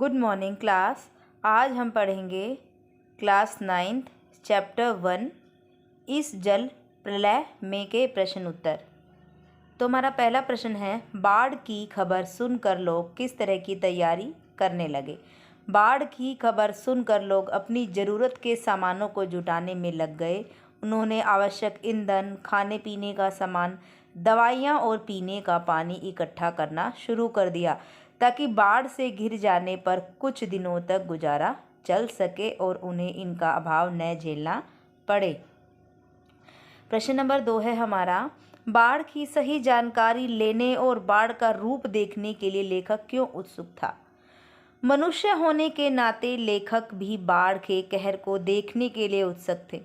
Good morning class. आज हम पढ़ेंगे क्लास 9th चैप्टर 1 इस जल प्रलय में के प्रश्न उत्तर। तो हमारा पहला प्रश्न है, बाढ़ की खबर सुनकर लोग किस तरह की तैयारी करने लगे। बाढ़ की खबर सुनकर लोग अपनी ज़रूरत के सामानों को जुटाने में लग गए। उन्होंने आवश्यक ईंधन, खाने पीने का सामान, दवाइयाँ और पीने का पानी इकट्ठा करना शुरू कर दिया ताकि बाढ़ से घिर जाने पर कुछ दिनों तक गुजारा चल सके और उन्हें इनका अभाव न झेलना पड़े। प्रश्न नंबर 2 है हमारा, बाढ़ की सही जानकारी लेने और बाढ़ का रूप देखने के लिए लेखक क्यों उत्सुक था। मनुष्य होने के नाते लेखक भी बाढ़ के कहर को देखने के लिए उत्सुक थे।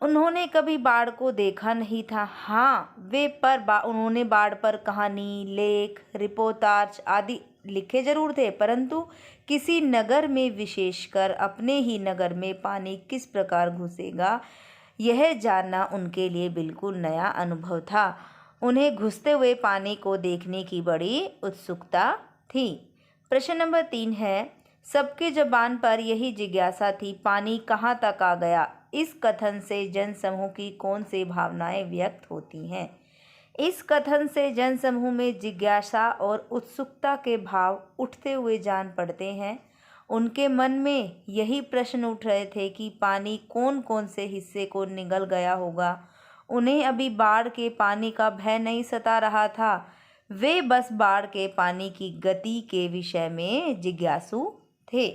उन्होंने कभी बाढ़ को देखा नहीं था। हाँ, उन्होंने बाढ़ पर कहानी, लेख, रिपोर्टाज आदि लिखे जरूर थे, परंतु किसी नगर में, विशेषकर अपने ही नगर में पानी किस प्रकार घुसेगा यह जानना उनके लिए बिल्कुल नया अनुभव था। उन्हें घुसते हुए पानी को देखने की बड़ी उत्सुकता थी। प्रश्न नंबर 3 है, सबके ज़बान पर यही जिज्ञासा थी, पानी कहाँ तक आ गया। इस कथन से जनसमूह की कौन सी भावनाएं व्यक्त होती हैं। इस कथन से जनसमूह में जिज्ञासा और उत्सुकता के भाव उठते हुए जान पड़ते हैं। उनके मन में यही प्रश्न उठ रहे थे कि पानी कौन कौन से हिस्से को निगल गया होगा। उन्हें अभी बाढ़ के पानी का भय नहीं सता रहा था, वे बस बाढ़ के पानी की गति के विषय में जिज्ञासु थे।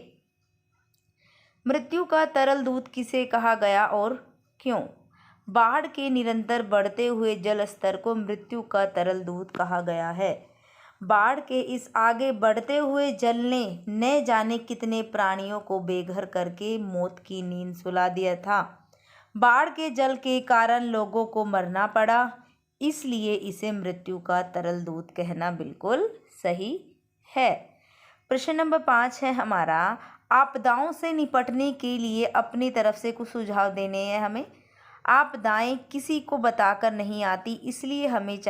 मृत्यु का तरल दूत किसे कहा गया और क्यों। बाढ़ के निरंतर बढ़ते हुए जल स्तर को मृत्यु का तरल दूत कहा गया है। बाढ़ के इस आगे बढ़ते हुए जल ने न जाने कितने प्राणियों को बेघर करके मौत की नींद सुला दिया था। बाढ़ के जल के कारण लोगों को मरना पड़ा, इसलिए इसे मृत्यु का तरल दूत कहना बिल्कुल सही है। प्रश्न नंबर 5 है हमारा, आपदाओं से निपटने के लिए अपनी तरफ से कुछ सुझाव देने हैं हमें। आपदाएं किसी को बताकर नहीं आती, इसलिए हमें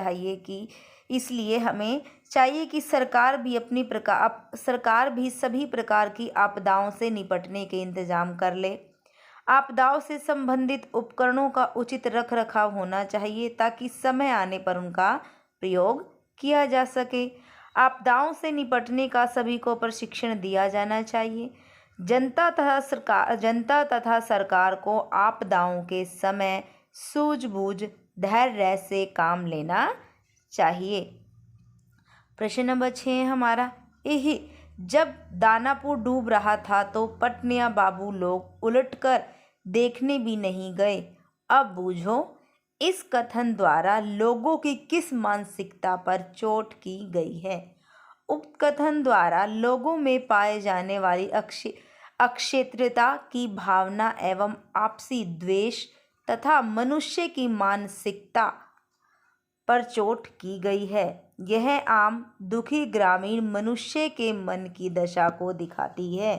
चाहिए कि सरकार भी सभी प्रकार की आपदाओं से निपटने के इंतजाम कर ले। आपदाओं से संबंधित उपकरणों का उचित रख रखाव होना चाहिए ताकि समय आने पर उनका प्रयोग किया जा सके। आपदाओं से निपटने का सभी को प्रशिक्षण दिया जाना चाहिए। जनता तथा सरकार को आपदाओं के समय सूझबूझ, धैर्य से काम लेना चाहिए। प्रश्न नंबर 6 हमारा, यही जब दानापुर डूब रहा था तो पटनिया बाबू लोग उलटकर देखने भी नहीं गए। अब बूझो, इस कथन द्वारा लोगों की किस मानसिकता पर चोट की गई है। उक्त कथन द्वारा लोगों में पाए जाने वाली अक्षेत्रीयता की भावना एवं आपसी द्वेष तथा मनुष्य की मानसिकता पर चोट की गई है। यह आम दुखी ग्रामीण मनुष्य के मन की दशा को दिखाती है।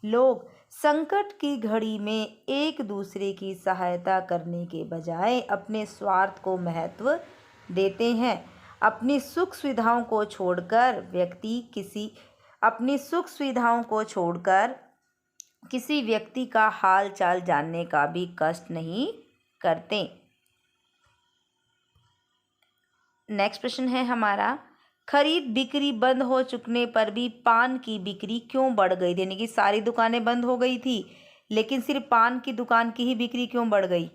लोग संकट की घड़ी में एक दूसरे की सहायता करने के बजाय अपने स्वार्थ को महत्व देते हैं। अपनी सुख सुविधाओं को छोड़कर किसी व्यक्ति का हाल चाल जानने का भी कष्ट नहीं करते। नेक्स्ट प्रश्न है हमारा, खरीद बिक्री बंद हो चुकने पर भी पान की बिक्री क्यों बढ़ गई। यानी कि सारी दुकानें बंद हो गई थी, लेकिन सिर्फ पान की दुकान की ही बिक्री क्यों बढ़ गई।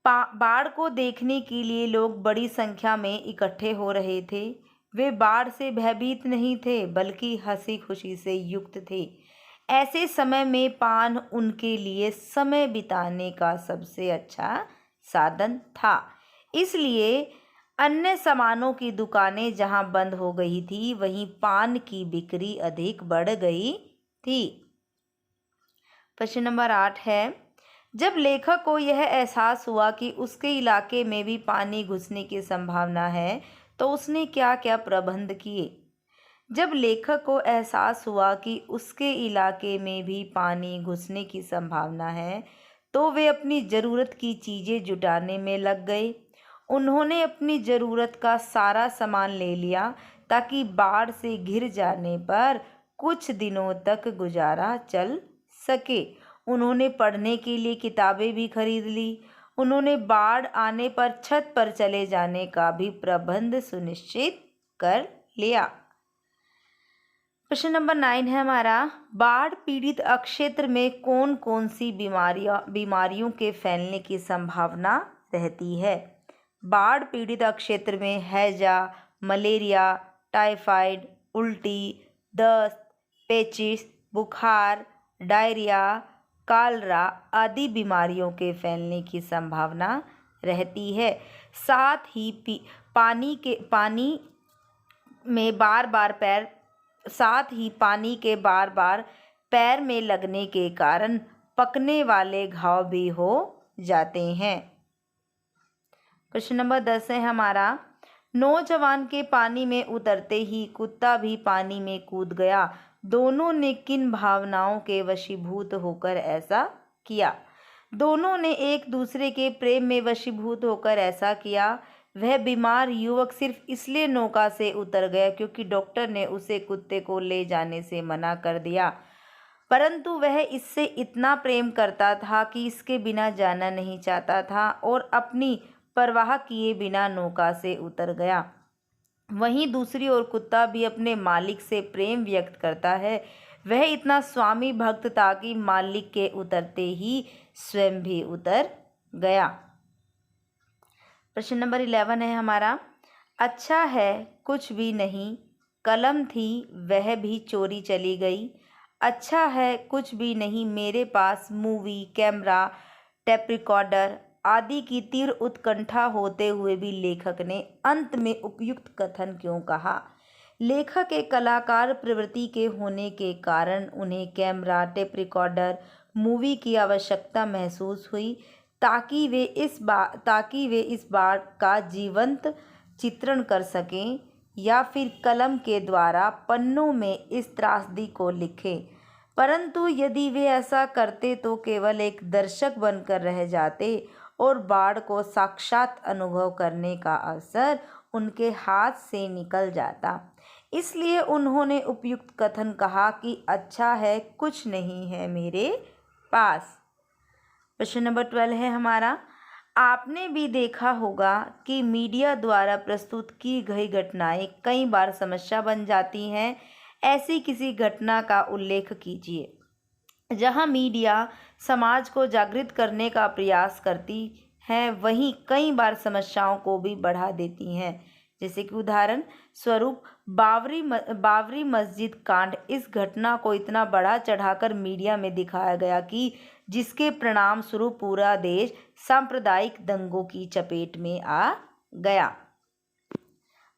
बाढ़ को देखने के लिए लोग बड़ी संख्या में इकट्ठे हो रहे थे। वे बाढ़ से भयभीत नहीं थे, बल्कि हंसी खुशी से युक्त थे। ऐसे समय में पान उनके लिए समय बिताने का सबसे अच्छा साधन था। इसलिए अन्य सामानों की दुकानें जहां बंद हो गई थी, वहीं पान की बिक्री अधिक बढ़ गई थी। प्रश्न नंबर 8 है, जब लेखक को यह एहसास हुआ कि उसके इलाके में भी पानी घुसने की संभावना है, तो उसने क्या क्या प्रबंध किए। जब लेखक को एहसास हुआ कि उसके इलाके में भी पानी घुसने की संभावना है, तो वे अपनी ज़रूरत की चीज़ें जुटाने में लग गए। उन्होंने अपनी ज़रूरत का सारा सामान ले लिया ताकि बाढ़ से घिर जाने पर कुछ दिनों तक गुजारा चल सके। उन्होंने पढ़ने के लिए किताबें भी खरीद ली। उन्होंने बाढ़ आने पर छत पर चले जाने का भी प्रबंध सुनिश्चित कर लिया। प्रश्न नंबर 9 है हमारा, बाढ़ पीड़ित क्षेत्र में कौन कौन सी बीमारियों के फैलने की संभावना रहती है? बाढ़ पीड़ित क्षेत्र में हैजा, मलेरिया, टाइफाइड, उल्टी, दस्त, पेचिश, बुखार, डायरिया, कॉलरा आदि बीमारियों के फैलने की संभावना रहती है। साथ ही पानी के बार बार पैर में लगने के कारण पकने वाले घाव भी हो जाते हैं। प्रश्न नंबर 10 है हमारा, नौजवान के पानी में उतरते ही कुत्ता भी पानी में कूद गया। दोनों ने किन भावनाओं के वशीभूत होकर ऐसा किया? दोनों ने एक दूसरे के प्रेम में वशीभूत होकर ऐसा किया। वह बीमार युवक सिर्फ इसलिए नौका से उतर गया क्योंकि डॉक्टर ने उसे कुत्ते को ले जाने से मना कर दिया, परंतु वह इससे इतना प्रेम करता था कि इसके बिना जाना नहीं चाहता था और अपनी परवाह किए बिना नौका से उतर गया। वहीं दूसरी ओर कुत्ता भी अपने मालिक से प्रेम व्यक्त करता है। वह इतना स्वामी भक्त था कि मालिक के उतरते ही स्वयं भी उतर गया। प्रश्न नंबर 11 है हमारा, अच्छा है कुछ भी नहीं, कलम थी वह भी चोरी चली गई। अच्छा है कुछ भी नहीं, मेरे पास मूवी, कैमरा, टेप रिकॉर्डर आदि की तीव्र उत्कंठा होते हुए भी लेखक ने अंत में उपयुक्त कथन क्यों कहा? लेखक एक कलाकार प्रवृत्ति के होने के कारण उन्हें कैमरा, टेप रिकॉर्डर, मूवी की आवश्यकता महसूस हुई ताकि वे इस बाढ़ का जीवंत चित्रण कर सकें या फिर कलम के द्वारा पन्नों में इस त्रासदी को लिखें। परंतु यदि वे ऐसा करते तो केवल एक दर्शक बनकर रह जाते और बाढ़ को साक्षात अनुभव करने का अवसर उनके हाथ से निकल जाता। इसलिए उन्होंने उपयुक्त कथन कहा कि अच्छा है कुछ नहीं है मेरे पास। प्रश्न नंबर 12 है हमारा, आपने भी देखा होगा कि मीडिया द्वारा प्रस्तुत की गई घटनाएं कई बार समस्या बन जाती हैं। ऐसी किसी घटना का उल्लेख कीजिए जहां मीडिया समाज को जागृत करने का प्रयास करती है, वहीं कई बार समस्याओं को भी बढ़ा देती हैं। जैसे कि उदाहरण स्वरूप बाबरी मस्जिद कांड। इस घटना को इतना बढ़ा चढ़ाकर मीडिया में दिखाया गया कि जिसके परिणाम स्वरूप पूरा देश सांप्रदायिक दंगों की चपेट में आ गया।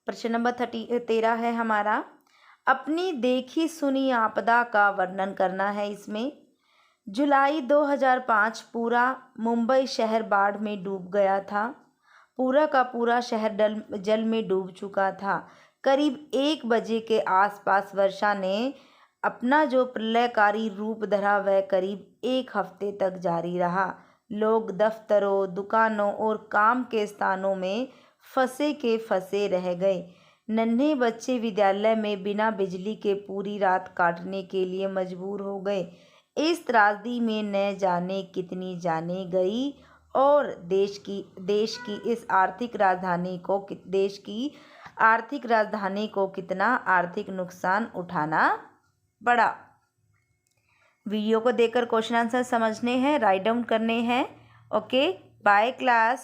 प्रश्न नंबर 13 है हमारा, अपनी देखी सुनी आपदा का वर्णन करना है। इसमें जुलाई 2005 पूरा मुंबई शहर बाढ़ में डूब गया था। पूरा का पूरा शहर जल में डूब चुका था। करीब 1 बजे के आसपास वर्षा ने अपना जो प्रलयकारी रूप धरा वह करीब 1 हफ्ते तक जारी रहा। लोग दफ्तरों, दुकानों और काम के स्थानों में फंसे रह गए। नन्हे बच्चे विद्यालय में बिना बिजली के पूरी रात काटने के लिए मजबूर हो गए। इस त्रासदी में न जाने कितनी जानें गई और देश की आर्थिक राजधानी को कितना आर्थिक नुकसान उठाना पड़ा। वीडियो को देखकर क्वेश्चन आंसर समझने हैं, राइट डाउन करने हैं। Okay, bye class.